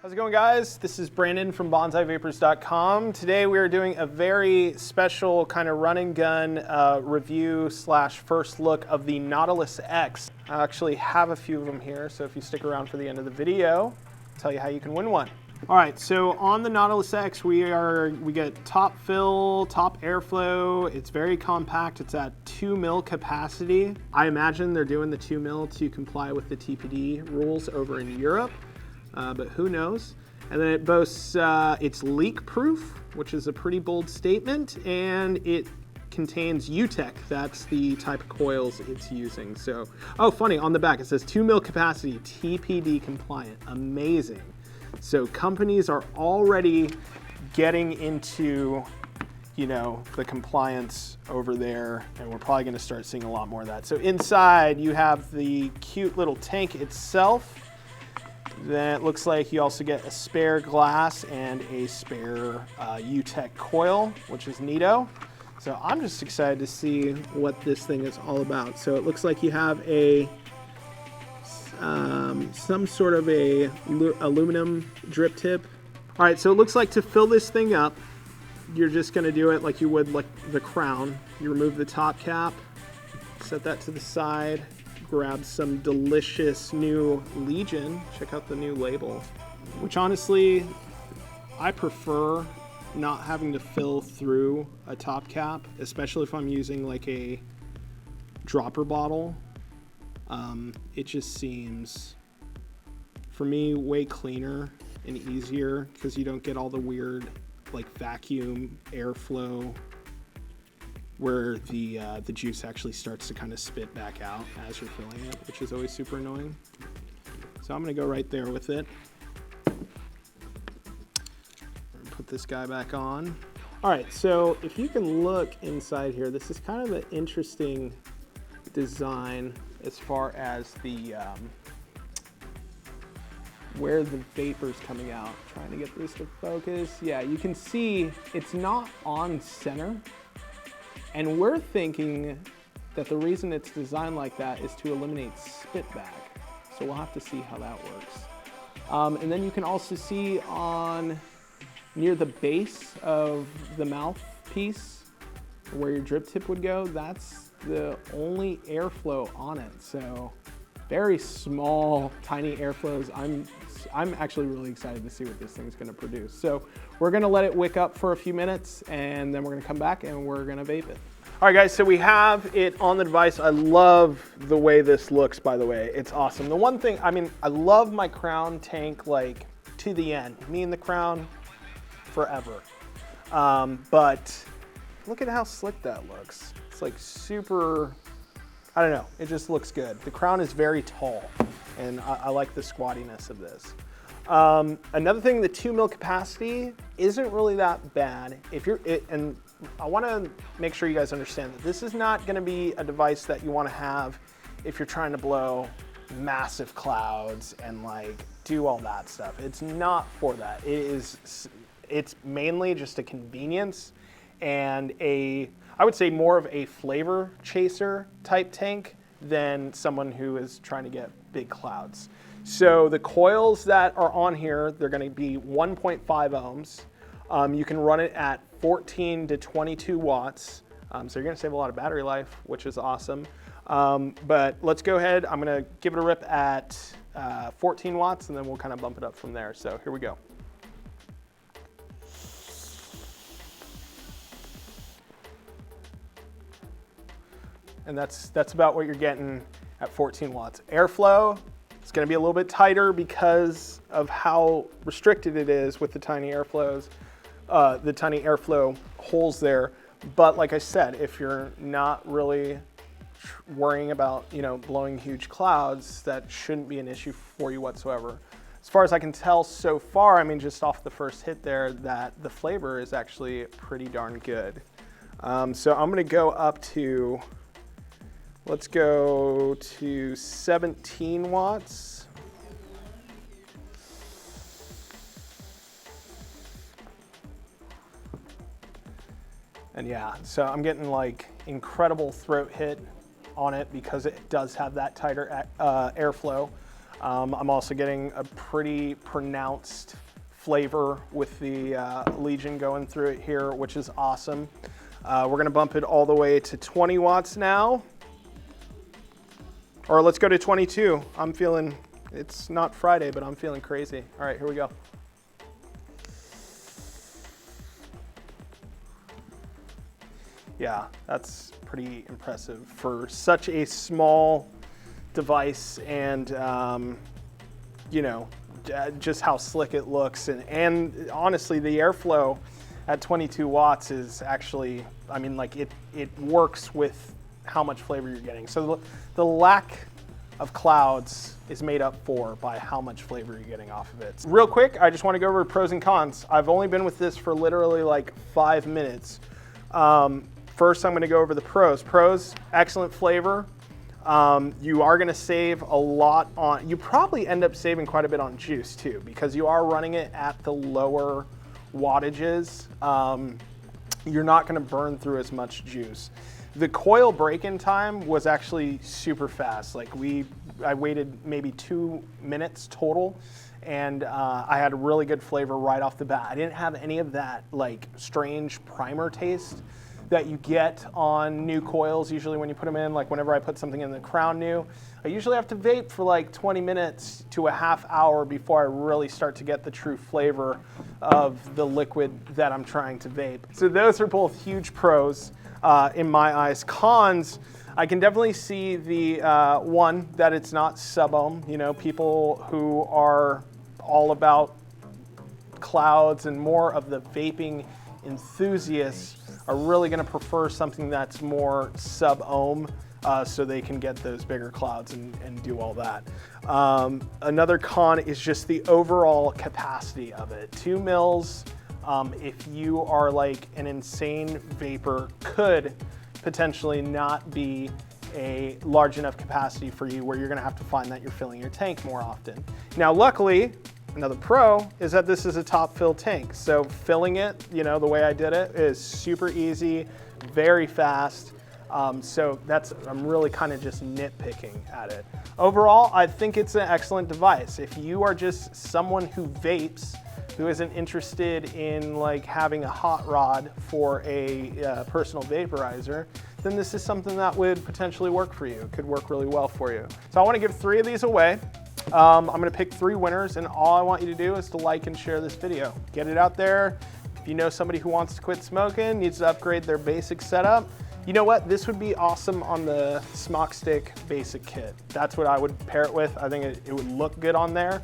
How's it going, guys? This is Brandon from BanzaiVapors.com. Today we are doing a very special kind of run and gun review slash first look of the Nautilus X. I actually have a few of them here, so if you stick around for the end of the video, I'll tell you how you can win one. All right, so on the Nautilus X, we get top fill, top airflow. It's very compact. It's at 2 mil capacity. I imagine they're doing the 2 mil to comply with the TPD rules over in Europe. But who knows? And then it boasts it's leak proof, which is a pretty bold statement, and it contains UTEC. That's the type of coils it's using. So, oh, funny, on the back it says 2 mil capacity, TPD compliant. Amazing. So companies are already getting into, you know, the compliance over there, and we're probably going to start seeing a lot more of that. So inside you have the cute little tank itself. Then it looks like you also get a spare glass and a spare UTEC coil, which is neato. So I'm just excited to see what this thing is all about. So it looks like you have a some sort of a aluminum drip tip. All right, so it looks like to fill this thing up, you're just going to do it like you would like the crown. You remove the top cap, set that to the side. Grab some delicious new Legion. Check out the new label, which honestly, I prefer not having to fill through a top cap, especially if I'm using like a dropper bottle. It just seems, for me, way cleaner and easier because you don't get all the weird like vacuum airflow where the juice actually starts to kind of spit back out as you're filling it, which is always super annoying. So I'm gonna go right there with it. Put this guy back on. All right, so if you can look inside here, this is kind of an interesting design as far as the where the vapor's coming out. Trying to get this to focus. Yeah, you can see it's not on center. And we're thinking that the reason it's designed like that is to eliminate spit back. So we'll have to see how that works. And then you can also see on near the base of the mouthpiece where your drip tip would go, that's the only airflow on it. So very small, tiny airflows. I'm actually really excited to see what this thing's gonna produce. So we're gonna let it wick up for a few minutes, and then we're gonna come back and we're gonna vape it. All right, guys, so we have it on the device. I love the way this looks, by the way. It's awesome. The one thing, I mean, I love my Crown tank like to the end. Me and the Crown forever. But look at how slick that looks. It's like super, I don't know, it just looks good. The Crown is very tall, and I like the squattiness of this. Another thing, the 2 mil capacity isn't really that bad. And I want to make sure you guys understand that this is not going to be a device that you want to have if you're trying to blow massive clouds and like do all that stuff. It's not for that. It's mainly just a convenience and I would say more of a flavor chaser type tank than someone who is trying to get big clouds. So the coils that are on here, they're going to be 1.5 ohms. You can run it at 14 to 22 watts. So you're going to save a lot of battery life, which is awesome. But let's go ahead. I'm going to give it a rip at 14 watts, and then we'll kind of bump it up from there. So here we go. And that's about what you're getting at 14 watts. Airflow, it's going to be a little bit tighter because of how restricted it is with the tiny airflows, the tiny airflow holes there. But like I said, if you're not really worrying about, you know, blowing huge clouds, that shouldn't be an issue for you whatsoever. As far as I can tell so far, I mean, just off the first hit there, that the flavor is actually pretty darn good. So I'm going to go up to, let's go to 17 watts. And yeah, so I'm getting like incredible throat hit on it because it does have that tighter airflow. I'm also getting a pretty pronounced flavor with the Legion going through it here, which is awesome. We're gonna bump it all the way to 20 watts now. Or let's go to 22. I'm feeling, it's not Friday, but I'm feeling crazy. All right, here we go. Yeah, that's pretty impressive for such a small device, and you know, just how slick it looks, and honestly, the airflow at 22 watts is actually, I mean, like it works with how much flavor you're getting. So the lack of clouds is made up for by how much flavor you're getting off of it. Real quick, I just want to go over pros and cons. I've only been with this for literally like 5 minutes. First, I'm going to go over the pros. Pros, excellent flavor. You are going to save a lot on, you probably end up saving quite a bit on juice too, because you are running it at the lower wattages. You're not going to burn through as much juice. The coil break-in time was actually super fast. Like I waited maybe 2 minutes total, and I had a really good flavor right off the bat. I didn't have any of that like strange primer taste that you get on new coils usually when you put them in. Like whenever I put something in the Crown new, I usually have to vape for like 20 minutes to a half hour before I really start to get the true flavor of the liquid that I'm trying to vape. So those are both huge pros in my eyes. Cons, I can definitely see the one, that it's not sub-ohm. You know, people who are all about clouds and more of the vaping enthusiasts are really going to prefer something that's more sub-ohm, so they can get those bigger clouds and do all that. Another con is just the overall capacity of it. 2 mils, if you are like an insane vapor, could potentially not be a large enough capacity for you where you're going to have to find that you're filling your tank more often. Now, luckily, another pro is that this is a top fill tank. So filling it, you know, the way I did it is super easy, very fast. So I'm really kind of just nitpicking at it. Overall, I think it's an excellent device. If you are just someone who vapes, who isn't interested in like having a hot rod for a personal vaporizer, then this is something that would potentially work for you. It could work really well for you. So I want to give 3 of these away. I'm going to pick 3 winners, and all I want you to do is to like and share this video. Get it out there. If you know somebody who wants to quit smoking, needs to upgrade their basic setup, you know what? This would be awesome on the Smock Stick basic kit. That's what I would pair it with. I think it would look good on there.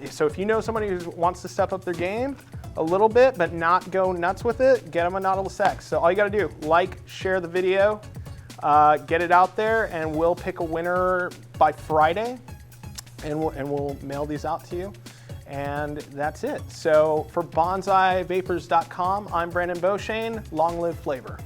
So if you know somebody who wants to step up their game a little bit, but not go nuts with it, get them a Nautilus X. So all you got to do, like, share the video, get it out there, and we'll pick a winner by Friday. And we'll mail these out to you, and that's it. So for BanzaiVapors.com, I'm Brandon Beauchesne. Long live flavor.